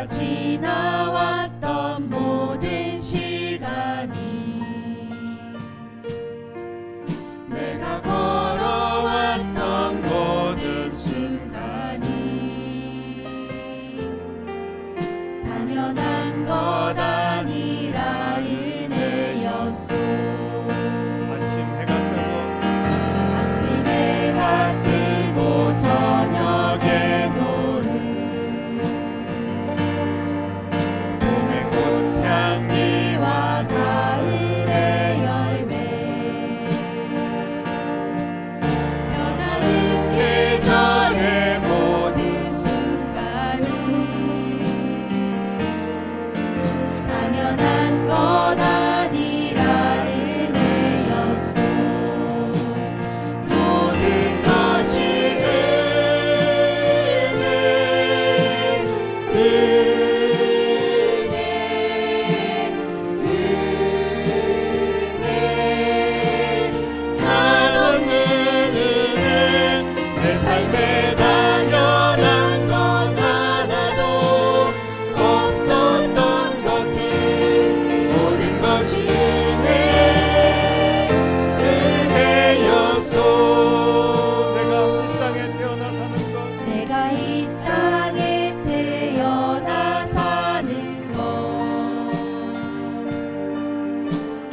지나왔던 모든 시간이 내가 걸어왔던 모든 순간이 당연한 것 아니라 은혜였소. 아침 해가 뜨고 저녁에 노을 봄의 꽃향기와 가을의 열매 변하는 계절의 모든 순간이 당연한 것 아니라 은혜였소. 모든 것이 한없는 은혜 내 삶에 당연한 것 하나도 없었던 것은 모든 것이 은혜였소. 내가 이 땅에 태어나 사는 것 내가 이 땅에 태어나 사는 것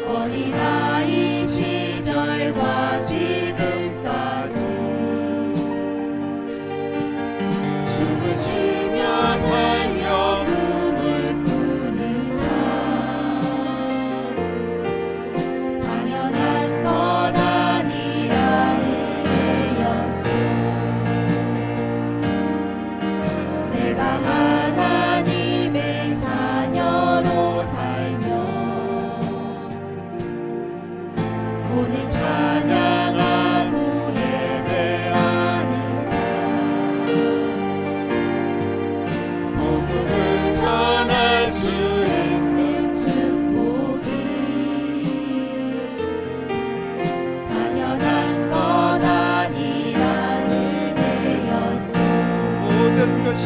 어린아이 시절과 지금까지 숨을 쉬며 살며 꿈을 꾸는 삶 당연한 것 아니라 은혜였소. 내가 하나님의 자녀로 살며 오늘 찬양하고 예배하는 삶 복음을 전할 수 있는 축복이 당연한 것 아니라 은혜였소. 모든 것이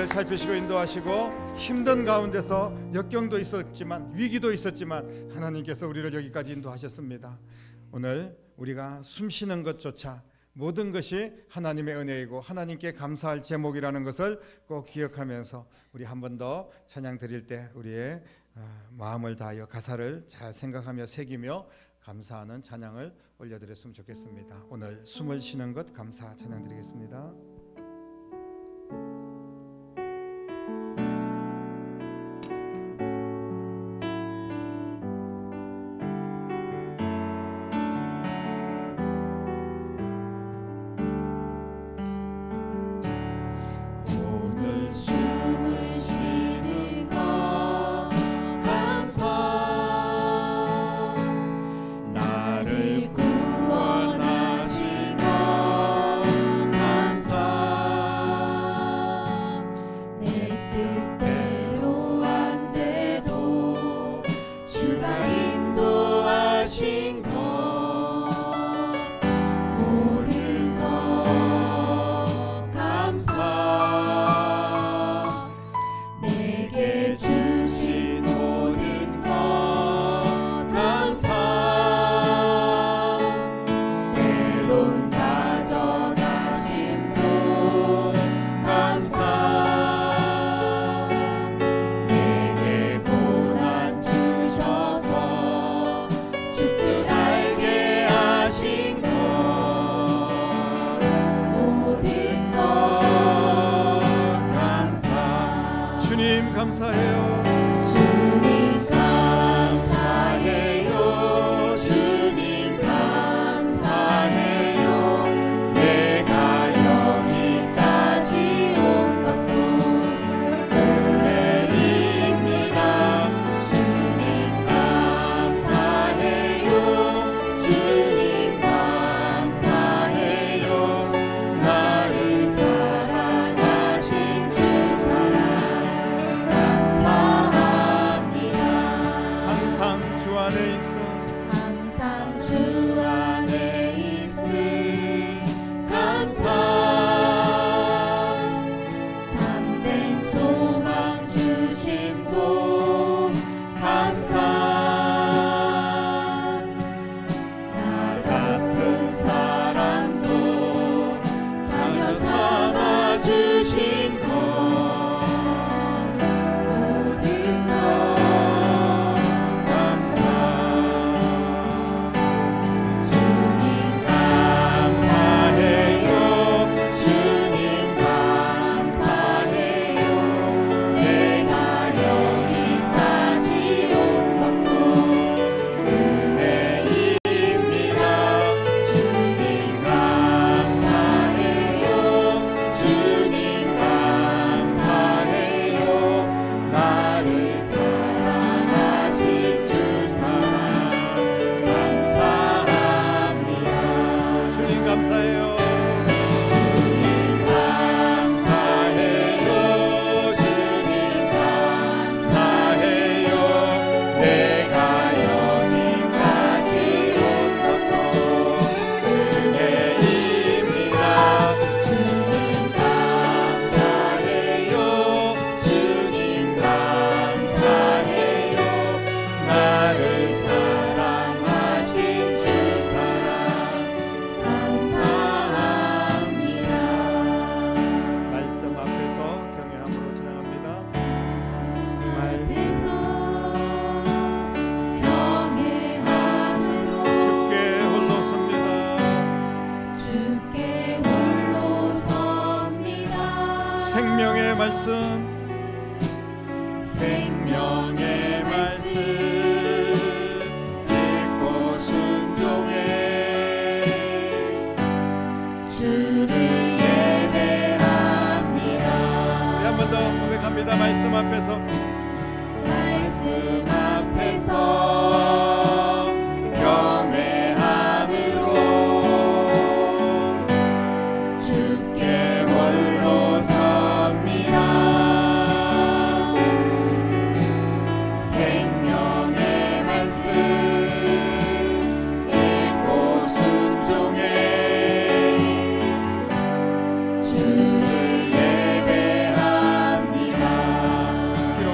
살피시고 인도하시고 힘든 가운데서 역경도 있었지만 위기도 있었지만 하나님께서 우리를 여기까지 인도하셨습니다. 오늘 우리가 숨쉬는 것조차 모든 것이 하나님의 은혜이고 하나님께 감사할 제목이라는 것을 꼭 기억하면서 우리 한 번 더 찬양 드릴 때 우리의 마음을 다하여 가사를 잘 생각하며 새기며 감사하는 찬양을 올려드렸으면 좋겠습니다. 오늘 숨을 쉬는 것 감사 찬양 드리겠습니다. 숨을 쉬는 것 감사 감사해요. 주님 감사해요. 주님 감사해요. 내가 여기까지 온 것도 은혜입니다. 주님 감사해요. 주님 감사해요. 나를 사랑하신 주 사랑 감사합니다. 항상 주 안에 있음 항상 주 안에 있음 감사. 참된 소망 주심도 감사. 나 같은 사람도 자녀 삼아 주신 것 모든 것 감사. 주님 감사해요. 주님 감사해요. 내가 여기까지 온 것도 은혜입니다. 주님 감사해요. 주님 감사해요. 나를 사랑하신 주 사랑 감사합니다. 주님 감사해요. 주님 감사해요. 주님 감사해요. 내가 여기까지 온 것도 은혜입니다. 주님 감사해요. 주님 감사해요. 나를 사랑하신 주 사랑 감사합니다. 말씀 앞에서 경외함으로 찬양합니다. 앞에서 경외함으로 주께 홀로 섭니다. 주께 홀로 섭니다. 생명의 말씀 생명의 말씀 읽고 순종해 주를 예배합니다. 한 번 더 고백합니다. 말씀 앞에서 말씀 앞에서 경외함으로 주께 홀로 섭니다. 생명의 말씀 읽고 순종해 주를 예배합니다. 비록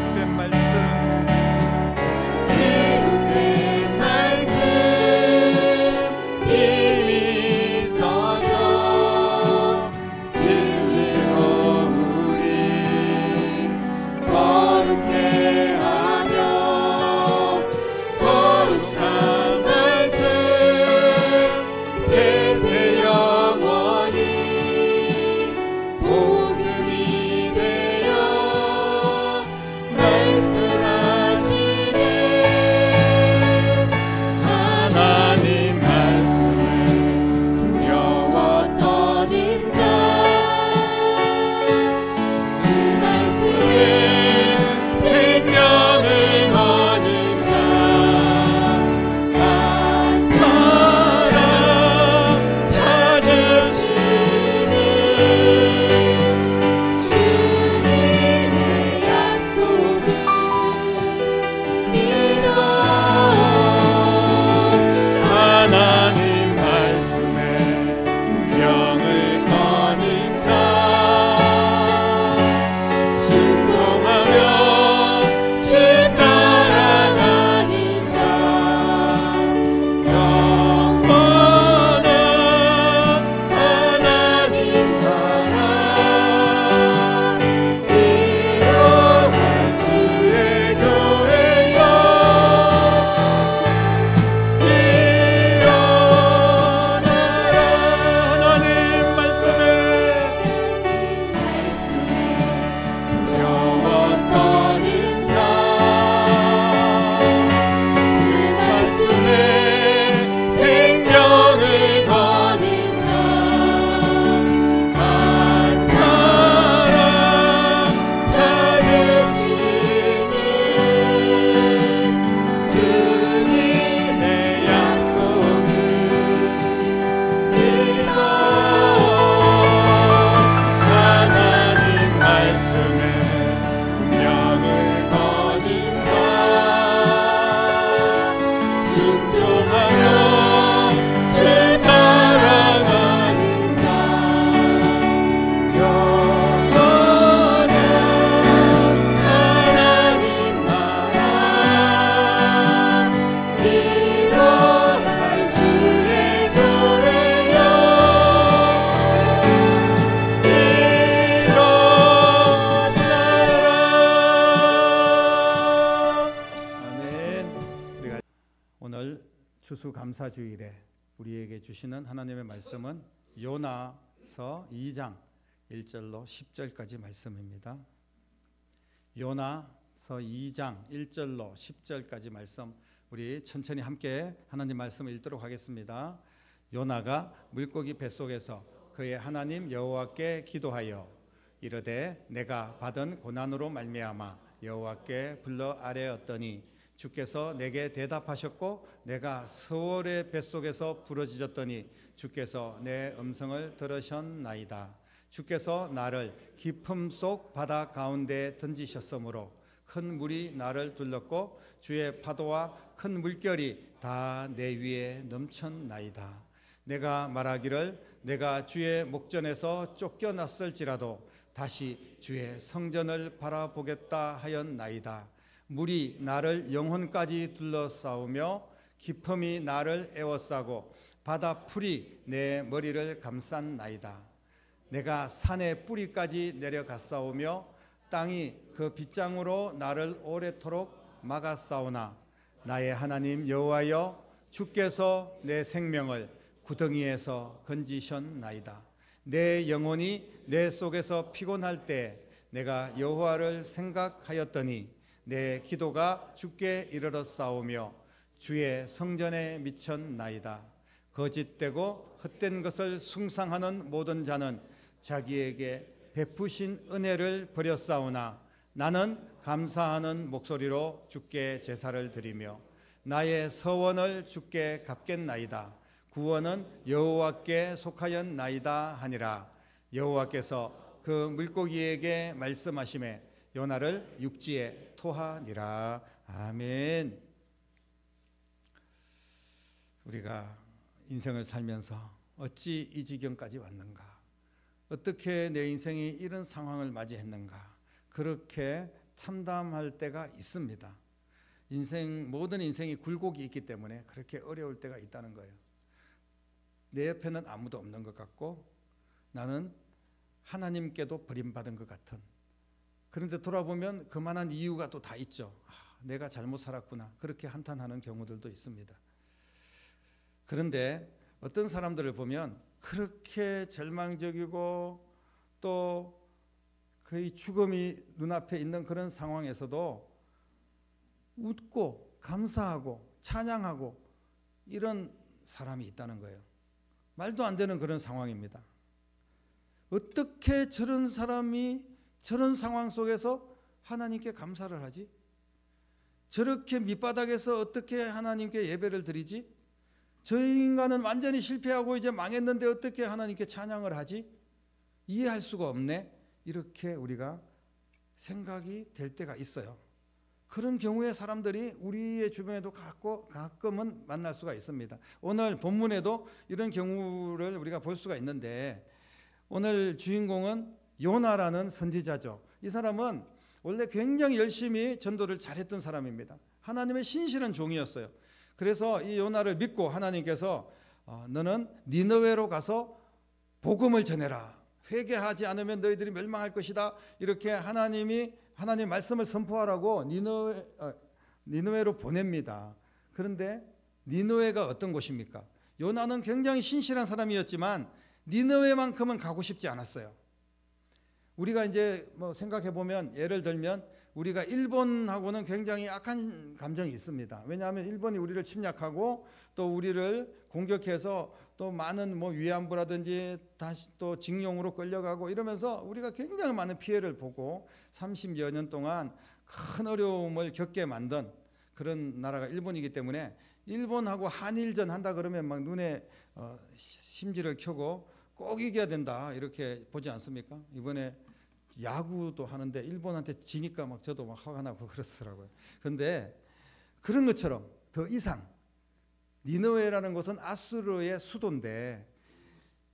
감사주일에 우리에게 주시는 하나님의 말씀은 요나서 2장 1절로 10절까지 말씀입니다. 요나서 2장 1절로 10절까지 말씀, 우리 천천히 함께 하나님 말씀을 읽도록 하겠습니다. 요나가 물고기 뱃속에서 그의 하나님 여호와께 기도하여 이르되 내가 받은 고난으로 말미암아 여호와께 불러 아뢰었더니 주께서 내게 대답하셨고 내가 스월의 뱃속에서 부러지졌더니 주께서 내 음성을 들으셨나이다. 주께서 나를 깊음 속 바다 가운데 던지셨으므로 큰 물이 나를 둘렀고 주의 파도와 큰 물결이 다 내 위에 넘쳤나이다. 내가 말하기를 내가 주의 목전에서 쫓겨났을지라도 다시 주의 성전을 바라보겠다 하였나이다. 물이 나를 영혼까지 둘러싸우며 깊음이 나를 에워싸고 바다 풀이 내 머리를 감쌌나이다. 내가 산의 뿌리까지 내려갔사오며 땅이 그 빗장으로 나를 오래도록 막았사오나 나의 하나님 여호와여 주께서 내 생명을 구덩이에서 건지셨나이다. 내 영혼이 내 속에서 피곤할 때 내가 여호와를 생각하였더니 내 기도가 주께 이르렀사오며 주의 성전에 미쳤나이다. 거짓되고 헛된 것을 숭상하는 모든 자는 자기에게 베푸신 은혜를 버렸사오나 나는 감사하는 목소리로 주께 제사를 드리며 나의 서원을 주께 갚겠나이다. 구원은 여호와께 속하였나이다 하니라. 여호와께서 그 물고기에게 말씀하시매 요나를 육지에 토하니라. 아멘. 우리가 인생을 살면서 어찌 이 지경까지 왔는가? 어떻게 내 인생이 이런 상황을 맞이했는가? 그렇게 참담할 때가 있습니다. 모든 인생이 굴곡이 있기 때문에 그렇게 어려울 때가 있다는 거예요. 내 옆에는 아무도 없는 것 같고 나는 하나님께도 버림받은 것 같은, 그런데 돌아보면 그만한 이유가 또 다 있죠. 내가 잘못 살았구나, 그렇게 한탄하는 경우들도 있습니다. 그런데 어떤 사람들을 보면 그렇게 절망적이고 또 거의 죽음이 눈앞에 있는 그런 상황에서도 웃고 감사하고 찬양하고 이런 사람이 있다는 거예요. 말도 안 되는 그런 상황입니다. 어떻게 저런 사람이 저런 상황 속에서 하나님께 감사를 하지? 저렇게 밑바닥에서 어떻게 하나님께 예배를 드리지? 저 인간은 완전히 실패하고 이제 망했는데 어떻게 하나님께 찬양을 하지? 이해할 수가 없네. 이렇게 우리가 생각이 될 때가 있어요. 그런 경우에 사람들이 우리의 주변에도 가끔은 만날 수가 있습니다. 오늘 본문에도 이런 경우를 우리가 볼 수가 있는데, 오늘 주인공은 요나라는 선지자죠. 이 사람은 원래 굉장히 열심히 전도를 잘했던 사람입니다. 하나님의 신실한 종이었어요. 그래서 이 요나를 믿고 하나님께서 너는 니느웨로 가서 복음을 전해라. 회개하지 않으면 너희들이 멸망할 것이다. 이렇게 하나님 말씀을 선포하라고 니느웨로 보냅니다. 그런데 니느웨가 어떤 곳입니까? 요나는 굉장히 신실한 사람이었지만 니느웨만큼은 가고 싶지 않았어요. 우리가 이제 생각해 보면, 예를 들면 우리가 일본하고는 굉장히 악한 감정이 있습니다. 왜냐하면 일본이 우리를 침략하고 또 우리를 공격해서 또 많은 위안부라든지 다시 또 징용으로 끌려가고 이러면서 우리가 굉장히 많은 피해를 보고 30여 년 동안 큰 어려움을 겪게 만든 그런 나라가 일본이기 때문에, 일본하고 한일전 한다 그러면 막 눈에 심지를 켜고 꼭 이겨야 된다 이렇게 보지 않습니까? 이번에 야구도 하는데 일본한테 지니까 저도 화가 나고 그렇더라고요. 그런데 그런 것처럼 더 이상 니느웨라는 곳은 아수르의 수도인데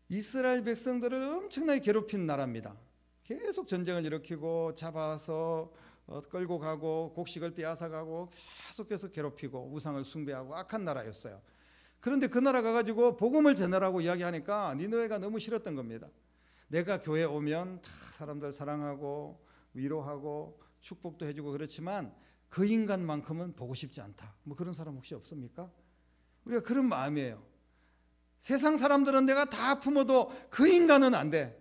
이스라엘 백성들을 엄청나게 괴롭힌 나라입니다. 계속 전쟁을 일으키고 잡아서 끌고 가고 곡식을 빼앗아가고 계속해서 괴롭히고 우상을 숭배하고 악한 나라였어요. 그런데 그 나라 가가지고 복음을 전하라고 이야기하니까 니느웨가 너무 싫었던 겁니다. 내가 교회 오면 다 사람들 사랑하고 위로하고 축복도 해주고 그렇지만 그 인간만큼은 보고 싶지 않다. 그런 사람 혹시 없습니까? 우리가 그런 마음이에요. 세상 사람들은 내가 다 품어도 그 인간은 안 돼.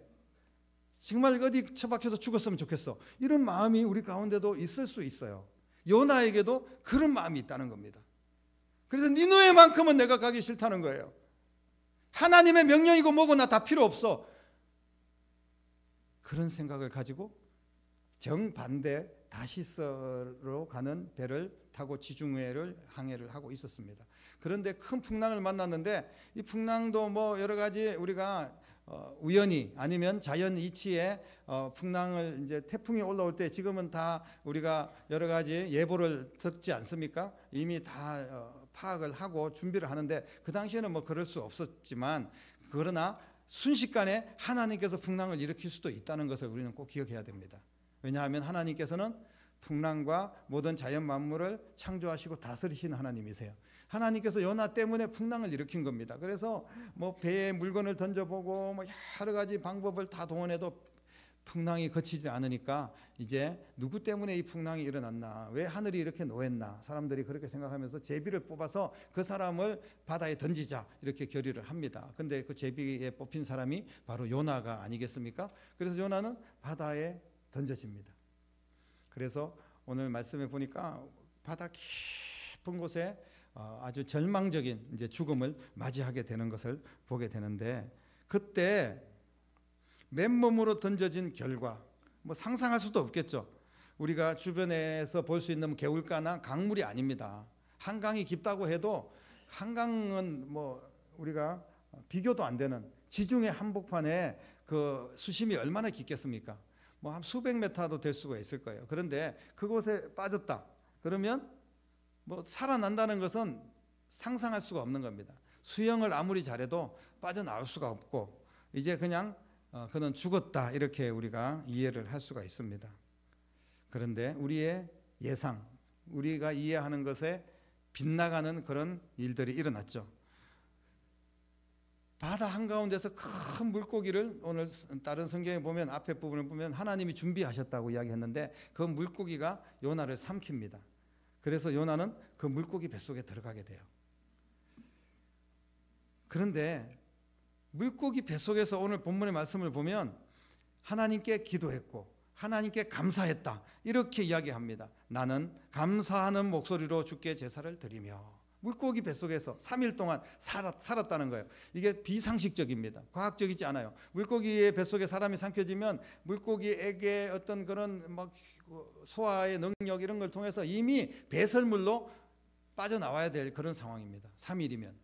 정말 어디 처박혀서 죽었으면 좋겠어. 이런 마음이 우리 가운데도 있을 수 있어요. 요나에게도 그런 마음이 있다는 겁니다. 그래서 니느웨만큼은 내가 가기 싫다는 거예요. 하나님의 명령이고 뭐고 나 다 필요 없어. 그런 생각을 가지고 정반대 다시스로 가는 배를 타고 지중해를 항해를 하고 있었습니다. 그런데 큰 풍랑을 만났는데 이 풍랑도 뭐 여러 가지 우리가 우연히 아니면 자연 이치에 풍랑을 이제 태풍이 올라올 때 지금은 다 우리가 여러 가지 예보를 듣지 않습니까? 이미 다 파악을 하고 준비를 하는데 그 당시에는 뭐 그럴 수 없었지만 그러나 순식간에 하나님께서 풍랑을 일으킬 수도 있다는 것을 우리는 꼭 기억해야 됩니다. 왜냐하면 하나님께서는 풍랑과 모든 자연 만물을 창조하시고 다스리시는 하나님이세요. 하나님께서 요나 때문에 풍랑을 일으킨 겁니다. 그래서 뭐 배에 물건을 던져보고 뭐 여러 가지 방법을 다 동원해도 풍랑이 그치지 않으니까 이제 누구 때문에 이 풍랑이 일어났나, 왜 하늘이 이렇게 노했나, 사람들이 그렇게 생각하면서 제비를 뽑아서 그 사람을 바다에 던지자 이렇게 결의를 합니다. 근데 그 제비에 뽑힌 사람이 바로 요나가 아니겠습니까? 그래서 요나는 바다에 던져집니다. 그래서 오늘 말씀에 보니까 바다 깊은 곳에 아주 절망적인 이제 죽음을 맞이하게 되는 것을 보게 되는데, 그때 맨몸으로 던져진 결과 뭐 상상할 수도 없겠죠. 우리가 주변에서 볼 수 있는 개울가나 강물이 아닙니다. 한강이 깊다고 해도 한강은 뭐 우리가 비교도 안 되는 지중해 한복판에 그 수심이 얼마나 깊겠습니까? 뭐 한 수백 메타도 될 수가 있을 거예요. 그런데 그곳에 빠졌다 그러면 뭐 살아난다는 것은 상상할 수가 없는 겁니다. 수영을 아무리 잘해도 빠져나올 수가 없고 이제 그냥 그는 죽었다 이렇게 우리가 이해를 할 수가 있습니다. 그런데 우리의 예상, 우리가 이해하는 것에 빗나가는 그런 일들이 일어났죠. 바다 한가운데서 큰 물고기를, 오늘 다른 성경에 보면 앞에 부분을 보면 하나님이 준비하셨다고 이야기했는데 그 물고기가 요나를 삼킵니다. 그래서 요나는 그 물고기 뱃속에 들어가게 돼요. 그런데 물고기 뱃속에서 오늘 본문의 말씀을 보면 하나님께 기도했고 하나님께 감사했다 이렇게 이야기합니다. 나는 감사하는 목소리로 주께 제사를 드리며. 물고기 뱃속에서 3일 동안 살았다는 거예요. 이게 비상식적입니다. 과학적이지 않아요. 물고기의 뱃속에 사람이 삼켜지면 물고기에게 어떤 그런 막 소화의 능력 이런 걸 통해서 이미 배설물로 빠져나와야 될 그런 상황입니다. 3일이면.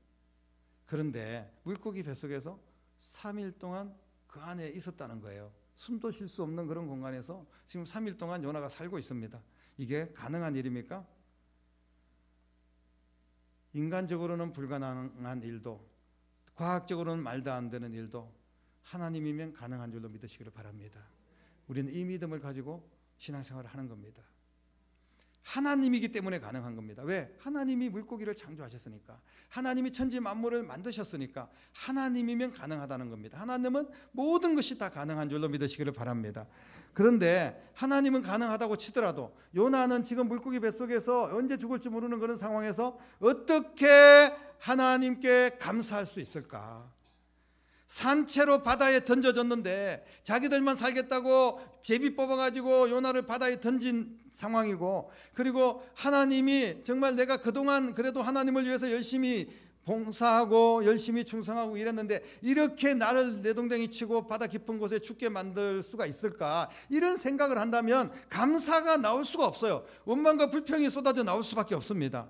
그런데 물고기 뱃속에서 3일 동안 그 안에 있었다는 거예요. 숨도 쉴 수 없는 그런 공간에서 지금 3일 동안 요나가 살고 있습니다. 이게 가능한 일입니까? 인간적으로는 불가능한 일도, 과학적으로는 말도 안 되는 일도 하나님이면 가능한 줄로 믿으시기를 바랍니다. 우리는 이 믿음을 가지고 신앙생활을 하는 겁니다. 하나님이기 때문에 가능한 겁니다. 왜? 하나님이 물고기를 창조하셨으니까, 하나님이 천지 만물을 만드셨으니까 하나님이면 가능하다는 겁니다. 하나님은 모든 것이 다 가능한 줄로 믿으시기를 바랍니다. 그런데 하나님은 가능하다고 치더라도 요나는 지금 물고기 뱃속에서 언제 죽을지 모르는 그런 상황에서 어떻게 하나님께 감사할 수 있을까? 산채로 바다에 던져졌는데 자기들만 살겠다고 제비 뽑아가지고 요나를 바다에 던진 상황이고, 그리고 하나님이 정말 내가 그동안 그래도 하나님을 위해서 열심히 봉사하고 열심히 충성하고 이랬는데 이렇게 나를 내동댕이 치고 바다 깊은 곳에 죽게 만들 수가 있을까? 이런 생각을 한다면 감사가 나올 수가 없어요. 원망과 불평이 쏟아져 나올 수밖에 없습니다.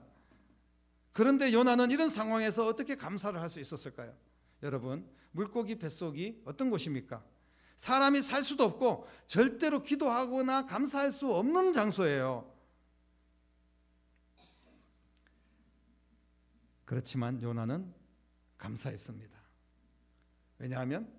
그런데 요나는 이런 상황에서 어떻게 감사를 할 수 있었을까요? 여러분, 물고기 뱃속이 어떤 곳입니까? 사람이 살 수도 없고 절대로 기도하거나 감사할 수 없는 장소예요. 그렇지만 요나는 감사했습니다. 왜냐하면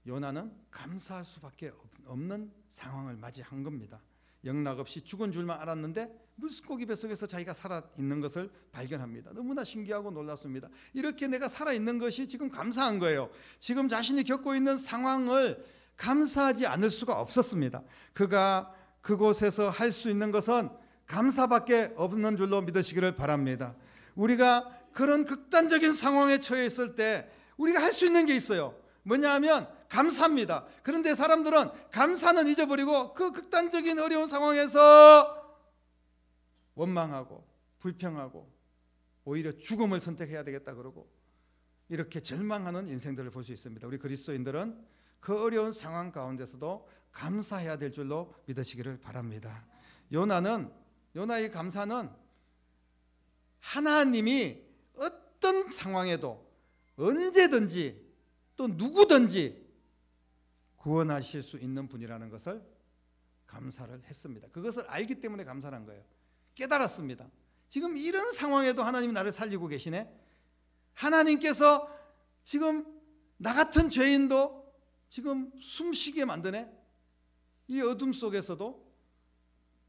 요나는 감사할 수밖에 없는 상황을 맞이한 겁니다. 영락없이 죽은 줄만 알았는데 물고기 뱃속에서 자기가 살아있는 것을 발견합니다. 너무나 신기하고 놀랍습니다. 이렇게 내가 살아있는 것이 지금 감사한 거예요. 지금 자신이 겪고 있는 상황을 감사하지 않을 수가 없었습니다. 그가 그곳에서 할 수 있는 것은 감사밖에 없는 줄로 믿으시기를 바랍니다. 우리가 그런 극단적인 상황에 처해 있을 때 우리가 할 수 있는 게 있어요. 뭐냐 하면 감사입니다. 그런데 사람들은 감사는 잊어버리고 그 극단적인 어려운 상황에서 원망하고 불평하고 오히려 죽음을 선택해야 되겠다 그러고 이렇게 절망하는 인생들을 볼 수 있습니다. 우리 그리스도인들은 그 어려운 상황 가운데서도 감사해야 될 줄로 믿으시기를 바랍니다. 요나의 감사는 하나님이 어떤 상황에도 언제든지 또 누구든지 구원하실 수 있는 분이라는 것을 감사를 했습니다. 그것을 알기 때문에 감사한 거예요. 깨달았습니다. 지금 이런 상황에도 하나님이 나를 살리고 계시네. 하나님께서 지금 나 같은 죄인도 지금 숨쉬게 만드네. 이 어둠 속에서도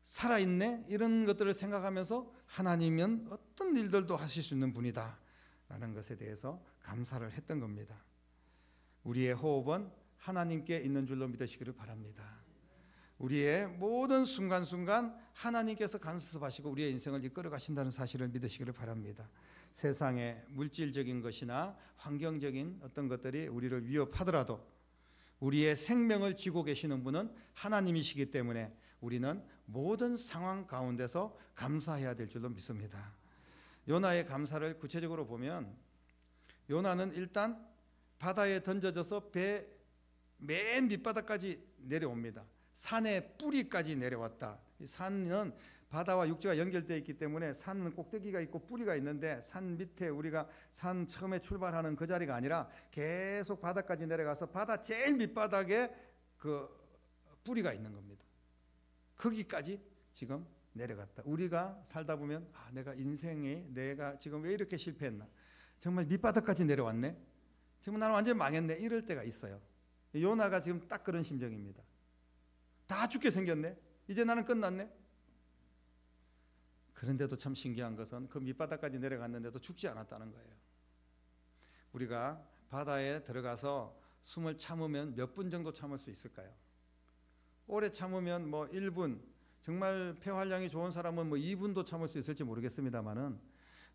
살아있네. 이런 것들을 생각하면서 하나님은 어떤 일들도 하실 수 있는 분이다 라는 것에 대해서 감사를 했던 겁니다. 우리의 호흡은 하나님께 있는 줄로 믿으시기를 바랍니다. 우리의 모든 순간순간 하나님께서 간섭하시고 우리의 인생을 이끌어 가신다는 사실을 믿으시기를 바랍니다. 세상의 물질적인 것이나 환경적인 어떤 것들이 우리를 위협하더라도 우리의 생명을 쥐고 계시는 분은 하나님이시기 때문에 우리는 모든 상황 가운데서 감사해야 될 줄로 믿습니다. 요나의 감사를 구체적으로 보면 요나는 일단 바다에 던져져서 배 맨 밑바닥까지 내려옵니다. 산의 뿌리까지 내려왔다. 이 산은 바다와 육지가 연결되어 있기 때문에 산 꼭대기가 있고 뿌리가 있는데 산 밑에 우리가 산 처음에 출발하는 그 자리가 아니라 계속 바다까지 내려가서 바다 제일 밑바닥에 그 뿌리가 있는 겁니다. 거기까지 지금 내려갔다. 우리가 살다 보면 내가 인생에 내가 지금 왜 이렇게 실패했나, 정말 밑바닥까지 내려왔네, 지금 나는 완전히 망했네, 이럴 때가 있어요. 요나가 지금 딱 그런 심정입니다. 다 죽게 생겼네, 이제 나는 끝났네. 그런데도 참 신기한 것은 그 밑바닥까지 내려갔는데도 죽지 않았다는 거예요. 우리가 바다에 들어가서 숨을 참으면 몇 분 정도 참을 수 있을까요? 오래 참으면 뭐 1분, 정말 폐활량이 좋은 사람은 뭐 2분도 참을 수 있을지 모르겠습니다만은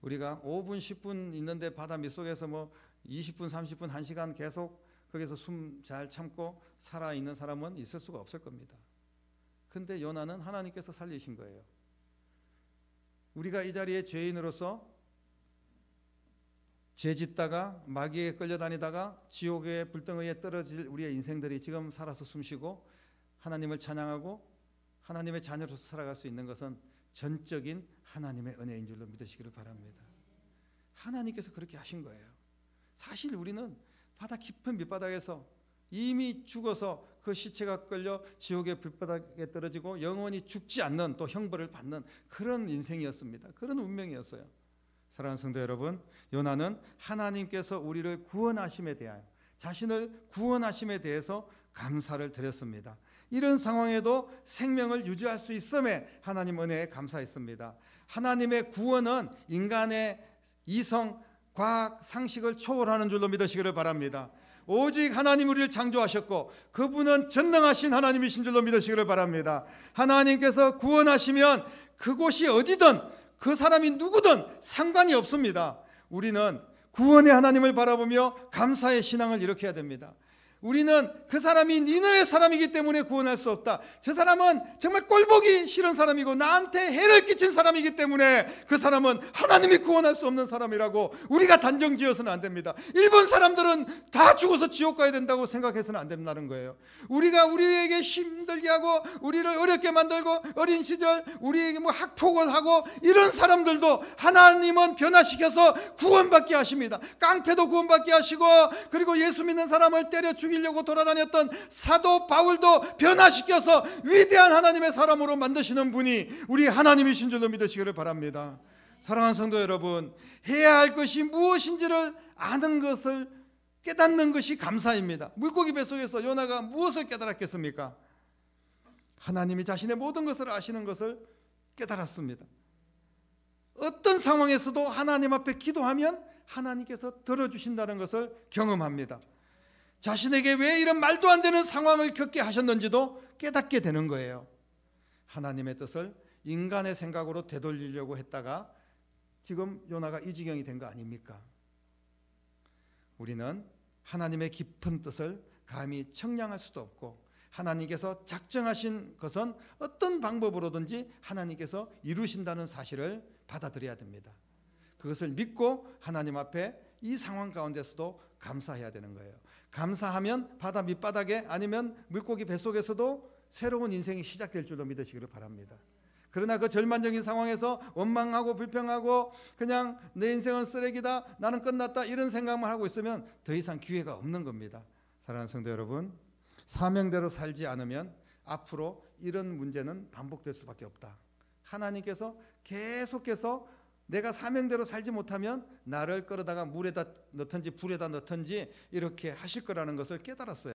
우리가 5분, 10분 있는데 바다 밑속에서 뭐 20분, 30분, 1시간 계속 거기서 숨 잘 참고 살아있는 사람은 있을 수가 없을 겁니다. 근데 요나는 하나님께서 살리신 거예요. 우리가 이 자리에 죄인으로서 죄 짓다가 마귀에 끌려다니다가 지옥의 불덩이에 떨어질 우리의 인생들이 지금 살아서 숨쉬고 하나님을 찬양하고 하나님의 자녀로서 살아갈 수 있는 것은 전적인 하나님의 은혜인 줄로 믿으시기를 바랍니다. 하나님께서 그렇게 하신 거예요. 사실 우리는 바다 깊은 밑바닥에서 이미 죽어서 그 시체가 끌려 지옥의 불바닥에 떨어지고 영원히 죽지 않는 또 형벌을 받는 그런 인생이었습니다. 그런 운명이었어요. 사랑하는 성도 여러분, 요나는 하나님께서 우리를 구원하심에 대하여, 자신을 구원하심에 대해서 감사를 드렸습니다. 이런 상황에도 생명을 유지할 수 있음에 하나님 은혜에 감사했습니다. 하나님의 구원은 인간의 이성, 과학, 상식을 초월하는 줄로 믿으시기를 바랍니다. 오직 하나님 우리를 창조하셨고 그분은 전능하신 하나님이신 줄로 믿으시기를 바랍니다. 하나님께서 구원하시면 그곳이 어디든 그 사람이 누구든 상관이 없습니다. 우리는 구원의 하나님을 바라보며 감사의 신앙을 일으켜야 됩니다. 우리는 그 사람이 니느웨 사람이기 때문에 구원할 수 없다. 저 사람은 정말 꼴보기 싫은 사람이고 나한테 해를 끼친 사람이기 때문에 그 사람은 하나님이 구원할 수 없는 사람이라고 우리가 단정지어서는 안 됩니다. 일본 사람들은 다 죽어서 지옥 가야 된다고 생각해서는 안 된다는 거예요. 우리가 우리에게 힘들게 하고 우리를 어렵게 만들고 어린 시절 우리에게 뭐 학폭을 하고 이런 사람들도 하나님은 변화시켜서 구원받게 하십니다. 깡패도 구원받게 하시고, 그리고 예수 믿는 사람을 때려 죽이려고 돌아다녔던 사도 바울도 변화시켜서 위대한 하나님의 사람으로 만드시는 분이 우리 하나님이신 줄로 믿으시기를 바랍니다. 사랑하는 성도 여러분, 해야 할 것이 무엇인지를 아는 것을 깨닫는 것이 감사입니다. 물고기 뱃속에서 요나가 무엇을 깨달았겠습니까? 하나님이 자신의 모든 것을 아시는 것을 깨달았습니다. 어떤 상황에서도 하나님 앞에 기도하면 하나님께서 들어주신다는 것을 경험합니다. 자신에게 왜 이런 말도 안 되는 상황을 겪게 하셨는지도 깨닫게 되는 거예요. 하나님의 뜻을 인간의 생각으로 되돌리려고 했다가 지금 요나가 이 지경이 된 거 아닙니까? 우리는 하나님의 깊은 뜻을 감히 청량할 수도 없고, 하나님께서 작정하신 것은 어떤 방법으로든지 하나님께서 이루신다는 사실을 받아들여야 됩니다. 그것을 믿고 하나님 앞에 이 상황 가운데서도 감사해야 되는 거예요. 감사하면 바다 밑바닥에 아니면 물고기 뱃속에서도 새로운 인생이 시작될 줄로 믿으시기를 바랍니다. 그러나 그 절망적인 상황에서 원망하고 불평하고 그냥 내 인생은 쓰레기다, 나는 끝났다, 이런 생각만 하고 있으면 더 이상 기회가 없는 겁니다. 사랑하는 성도 여러분, 사명대로 살지 않으면 앞으로 이런 문제는 반복될 수밖에 없다. 하나님께서 계속해서 내가 사명대로 살지 못하면 나를 끌어다가 물에다 넣든지 불에다 넣든지 이렇게 하실 거라는 것을 깨달았어요.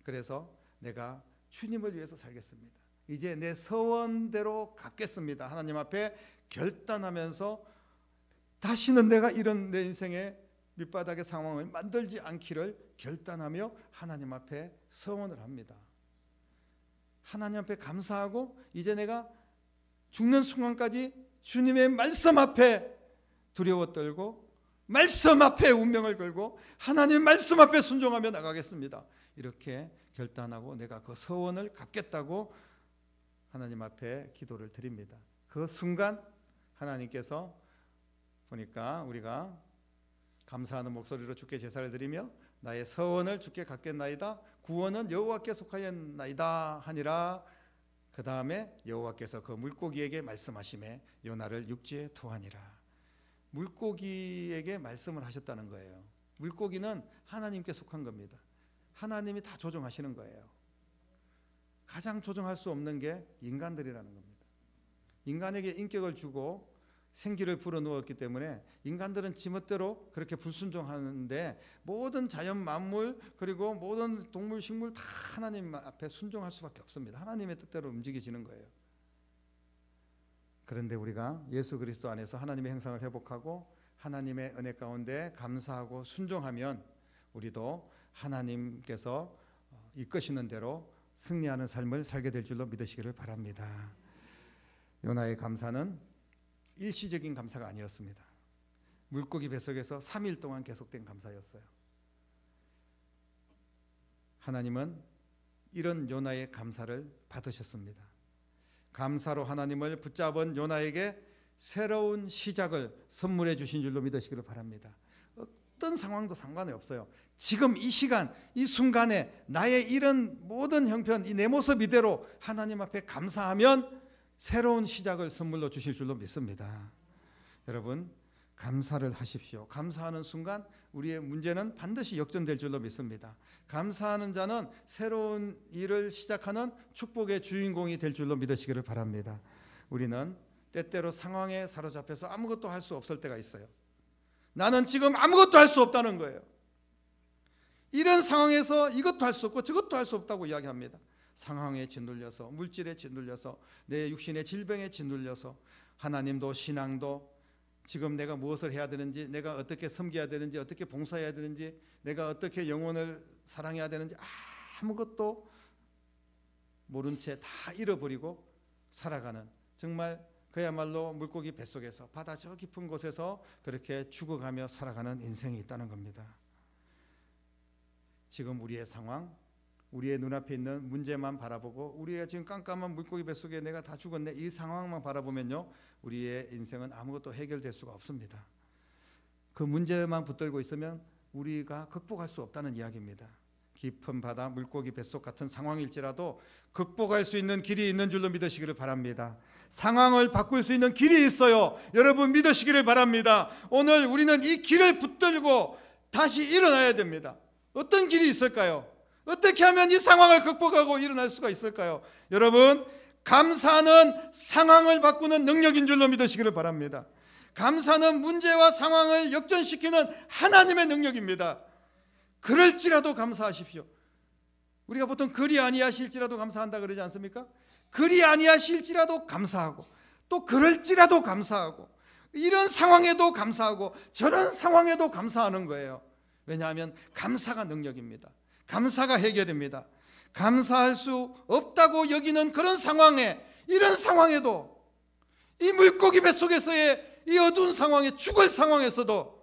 그래서 내가 주님을 위해서 살겠습니다. 이제 내 서원대로 갚겠습니다. 하나님 앞에 결단하면서 다시는 내가 이런 내 인생의 밑바닥의 상황을 만들지 않기를 결단하며 하나님 앞에 서원을 합니다. 하나님 앞에 감사하고 이제 내가 죽는 순간까지 주님의 말씀 앞에 두려워 떨고 말씀 앞에 운명을 걸고 하나님의 말씀 앞에 순종하며 나가겠습니다. 이렇게 결단하고 내가 그 서원을 갚겠다고 하나님 앞에 기도를 드립니다. 그 순간 하나님께서 보니까 우리가 감사하는 목소리로 주께 제사를 드리며 나의 서원을 주께 갚겠나이다, 구원은 여호와께 속하였나이다 하니라. 그 다음에 여호와께서 그 물고기에게 말씀하시매 요나를 육지에 토하니라. 물고기에게 말씀을 하셨다는 거예요. 물고기는 하나님께 속한 겁니다. 하나님이 다 조종하시는 거예요. 가장 조종할 수 없는 게 인간들이라는 겁니다. 인간에게 인격을 주고 생기를 불어넣었기 때문에 인간들은 지멋대로 그렇게 불순종하는데 모든 자연 만물 그리고 모든 동물 식물 다 하나님 앞에 순종할 수밖에 없습니다. 하나님의 뜻대로 움직이시는 거예요. 그런데 우리가 예수 그리스도 안에서 하나님의 형상을 회복하고 하나님의 은혜 가운데 감사하고 순종하면 우리도 하나님께서 이끄시는 대로 승리하는 삶을 살게 될 줄로 믿으시기를 바랍니다. 요나의 감사는 일시적인 감사가 아니었습니다. 물고기 뱃속에서 3일 동안 계속된 감사였어요. 하나님은 이런 요나의 감사를 받으셨습니다. 감사로 하나님을 붙잡은 요나에게 새로운 시작을 선물해 주신 줄로 믿으시기를 바랍니다. 어떤 상황도 상관이 없어요. 지금 이 시간 이 순간에 나의 이런 모든 형편 이 내 모습 이대로 하나님 앞에 감사하면 새로운 시작을 선물로 주실 줄로 믿습니다. 여러분 감사를 하십시오. 감사하는 순간 우리의 문제는 반드시 역전될 줄로 믿습니다. 감사하는 자는 새로운 일을 시작하는 축복의 주인공이 될 줄로 믿으시기를 바랍니다. 우리는 때때로 상황에 사로잡혀서 아무것도 할 수 없을 때가 있어요. 나는 지금 아무것도 할 수 없다는 거예요. 이런 상황에서 이것도 할 수 없고 저것도 할 수 없다고 이야기합니다. 상황에 짓눌려서 물질에 짓눌려서 내 육신의 질병에 짓눌려서 하나님도 신앙도 지금 내가 무엇을 해야 되는지 내가 어떻게 섬겨야 되는지 어떻게 봉사해야 되는지 내가 어떻게 영혼을 사랑해야 되는지 아무것도 모른 채 다 잃어버리고 살아가는 정말 그야말로 물고기 뱃속에서 바다 저 깊은 곳에서 그렇게 죽어가며 살아가는 인생이 있다는 겁니다. 지금 우리의 상황 우리의 눈앞에 있는 문제만 바라보고 우리가 지금 깜깜한 물고기 뱃속에 내가 다 죽었네 이 상황만 바라보면요 우리의 인생은 아무것도 해결될 수가 없습니다. 그 문제만 붙들고 있으면 우리가 극복할 수 없다는 이야기입니다. 깊은 바다 물고기 뱃속 같은 상황일지라도 극복할 수 있는 길이 있는 줄로 믿으시기를 바랍니다. 상황을 바꿀 수 있는 길이 있어요. 여러분 믿으시기를 바랍니다. 오늘 우리는 이 길을 붙들고 다시 일어나야 됩니다. 어떤 길이 있을까요? 어떻게 하면 이 상황을 극복하고 일어날 수가 있을까요? 여러분 감사는 상황을 바꾸는 능력인 줄로 믿으시기를 바랍니다. 감사는 문제와 상황을 역전시키는 하나님의 능력입니다. 그럴지라도 감사하십시오. 우리가 보통 그리 아니하실지라도 감사한다 그러지 않습니까? 그리 아니하실지라도 감사하고 또 그럴지라도 감사하고 이런 상황에도 감사하고 저런 상황에도 감사하는 거예요. 왜냐하면 감사가 능력입니다. 감사가 해결됩니다. 감사할 수 없다고 여기는 그런 상황에 이런 상황에도 이 물고기 뱃속에서의 이 어두운 상황에 죽을 상황에서도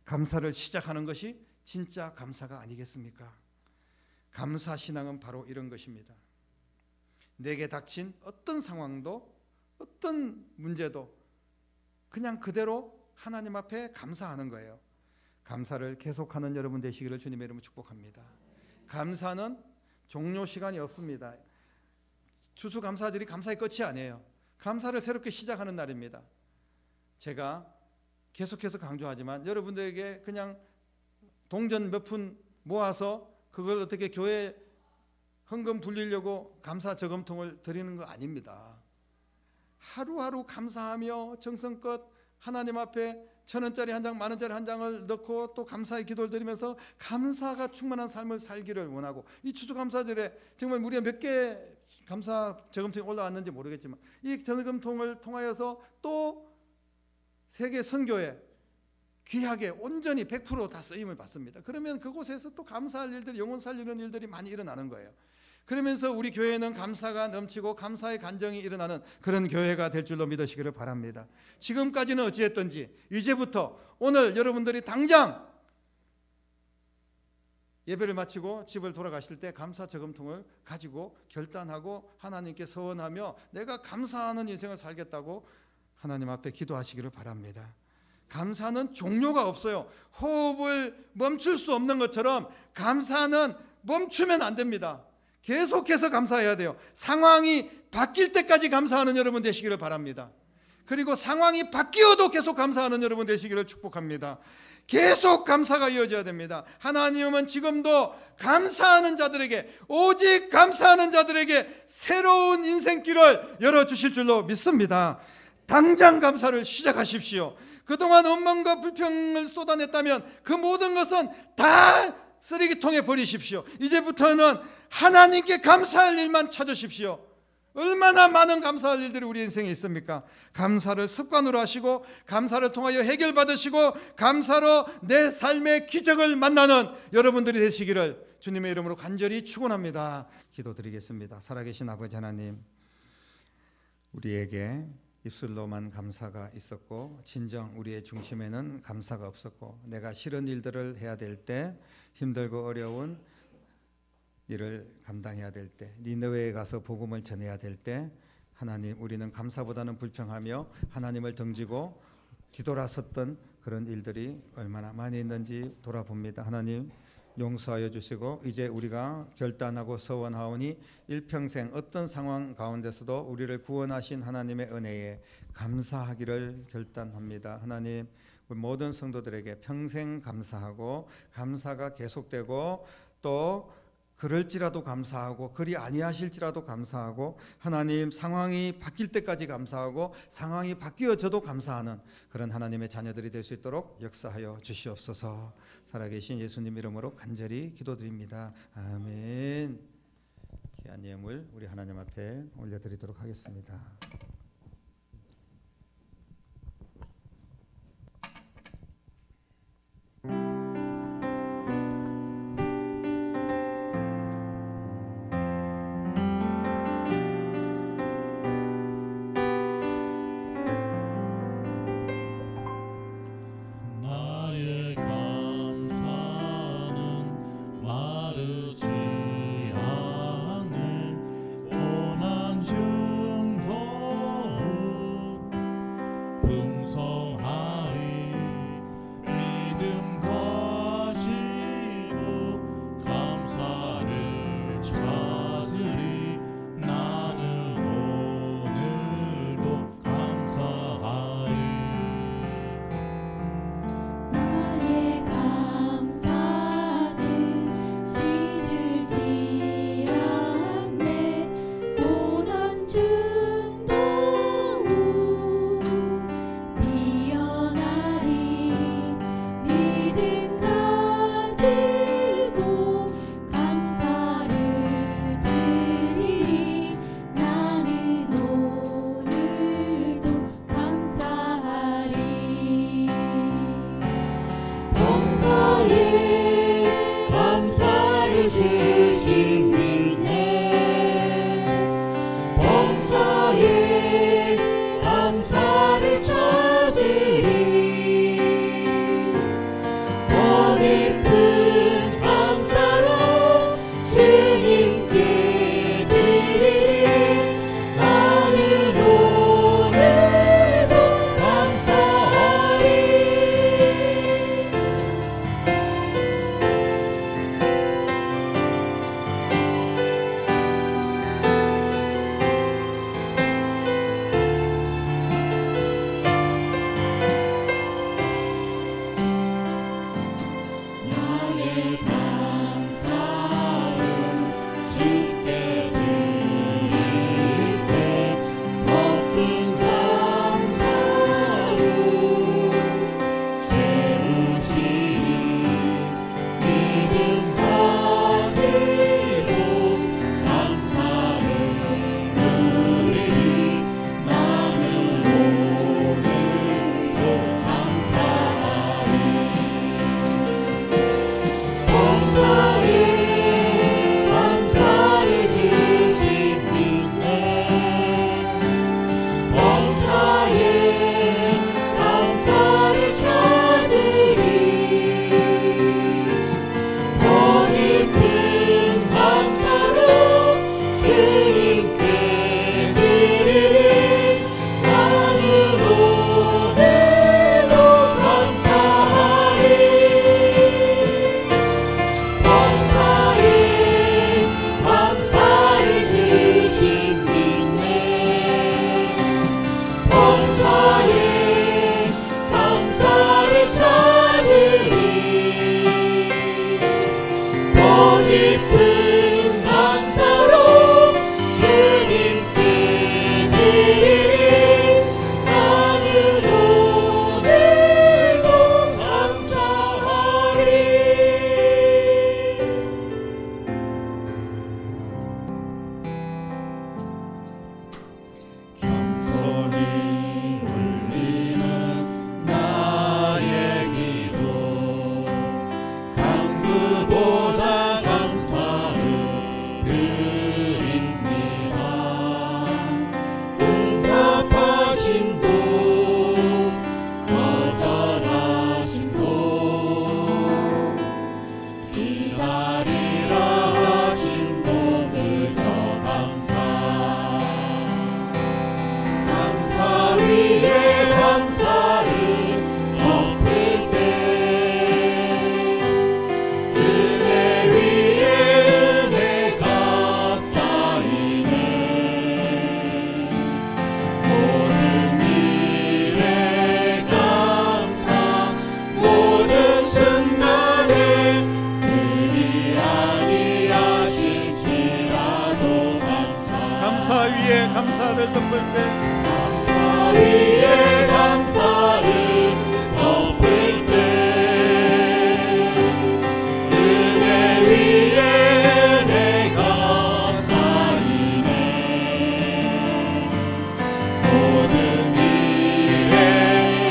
감사를 시작하는 것이 진짜 감사가 아니겠습니까? 감사 신앙은 바로 이런 것입니다. 내게 닥친 어떤 상황도 어떤 문제도 그냥 그대로 하나님 앞에 감사하는 거예요. 감사를 계속하는 여러분 되시기를 주님의 이름으로 축복합니다. 감사는 종료 시간이 없습니다. 추수감사절이 감사의 끝이 아니에요. 감사를 새롭게 시작하는 날입니다. 제가 계속해서 강조하지만 여러분들에게 그냥 동전 몇 푼 모아서 그걸 어떻게 교회 헌금 불리려고 감사 저금통을 드리는 거 아닙니다. 하루하루 감사하며 정성껏 하나님 앞에 1,000원짜리 한 장, 10,000원짜리 한 장을 넣고 또 감사의 기도를 드리면서 감사가 충만한 삶을 살기를 원하고, 이 추수감사절에 정말 우리가 몇 개 감사 저금통이 올라왔는지 모르겠지만 이 저금통을 통하여서 또 세계 선교에 귀하게 온전히 100% 다 쓰임을 받습니다. 그러면 그곳에서 또 감사할 일들이, 영혼 살리는 일들이 많이 일어나는 거예요. 그러면서 우리 교회는 감사가 넘치고 감사의 간정이 일어나는 그런 교회가 될 줄로 믿으시기를 바랍니다. 지금까지는 어찌했든지 이제부터 오늘 여러분들이 당장 예배를 마치고 집을 돌아가실 때 감사 저금통을 가지고 결단하고 하나님께 서원하며 내가 감사하는 인생을 살겠다고 하나님 앞에 기도하시기를 바랍니다. 감사는 종료가 없어요. 호흡을 멈출 수 없는 것처럼 감사는 멈추면 안 됩니다. 계속해서 감사해야 돼요. 상황이 바뀔 때까지 감사하는 여러분 되시기를 바랍니다. 그리고 상황이 바뀌어도 계속 감사하는 여러분 되시기를 축복합니다. 계속 감사가 이어져야 됩니다. 하나님은 지금도 감사하는 자들에게, 오직 감사하는 자들에게 새로운 인생길을 열어주실 줄로 믿습니다. 당장 감사를 시작하십시오. 그동안 원망과 불평을 쏟아냈다면 그 모든 것은 다 쓰레기통에 버리십시오. 이제부터는 하나님께 감사할 일만 찾으십시오. 얼마나 많은 감사할 일들이 우리 인생에 있습니까? 감사를 습관으로 하시고 감사를 통하여 해결받으시고 감사로 내 삶의 기적을 만나는 여러분들이 되시기를 주님의 이름으로 간절히 축원합니다. 기도드리겠습니다. 살아계신 아버지 하나님, 우리에게 입술로만 감사가 있었고 진정 우리의 중심에는 감사가 없었고, 내가 싫은 일들을 해야 될 때, 힘들고 어려운 일을 감당해야 될 때, 니느웨에 가서 복음을 전해야 될 때 하나님, 우리는 감사보다는 불평하며 하나님을 등지고 뒤돌아섰던 그런 일들이 얼마나 많이 있는지 돌아봅니다. 하나님 용서하여 주시고 이제 우리가 결단하고 서원하오니 일평생 어떤 상황 가운데서도 우리를 구원하신 하나님의 은혜에 감사하기를 결단합니다. 하나님, 우리 모든 성도들에게 평생 감사하고 감사가 계속되고 또 그럴지라도 감사하고 그리 아니하실지라도 감사하고, 하나님 상황이 바뀔 때까지 감사하고 상황이 바뀌어져도 감사하는 그런 하나님의 자녀들이 될 수 있도록 역사하여 주시옵소서. 살아계신 예수님 이름으로 간절히 기도드립니다. 아멘. 귀한 예물 우리 하나님 앞에 올려드리도록 하겠습니다. 않네 고난 중도 감사 위에 감사를 덮을 때 감사 위에 감사를 덮을 때 은혜 위에 은혜가 쌓이네 모든 일에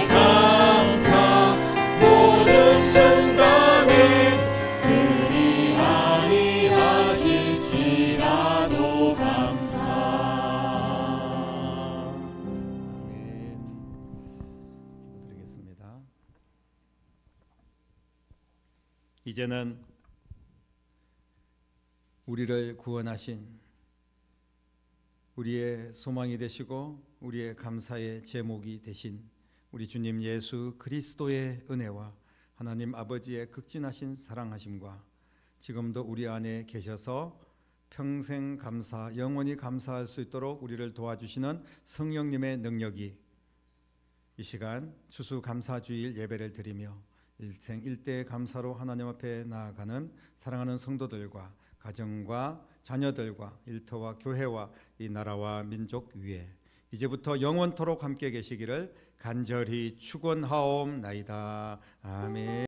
감사 모든 순간에 그리 아니하실지라도 감사. 아멘. 기도드리겠습니다. 이제는 우리를 구원하신 우리의 소망이 되시고 우리의 감사의 제목이 되신 우리 주님 예수 그리스도의 은혜와 하나님 아버지의 극진하신 사랑하심과 지금도 우리 안에 계셔서 평생 감사, 영원히 감사할 수 있도록 우리를 도와주시는 성령님의 능력이 이 시간 추수감사주일 예배를 드리며 일생 일대의 감사로 하나님 앞에 나아가는 사랑하는 성도들과 가정과 자녀들과 일터와 교회와 이 나라와 민족 위에 이제부터 영원토록 함께 계시기를 간절히 축원하옵나이다. 아멘.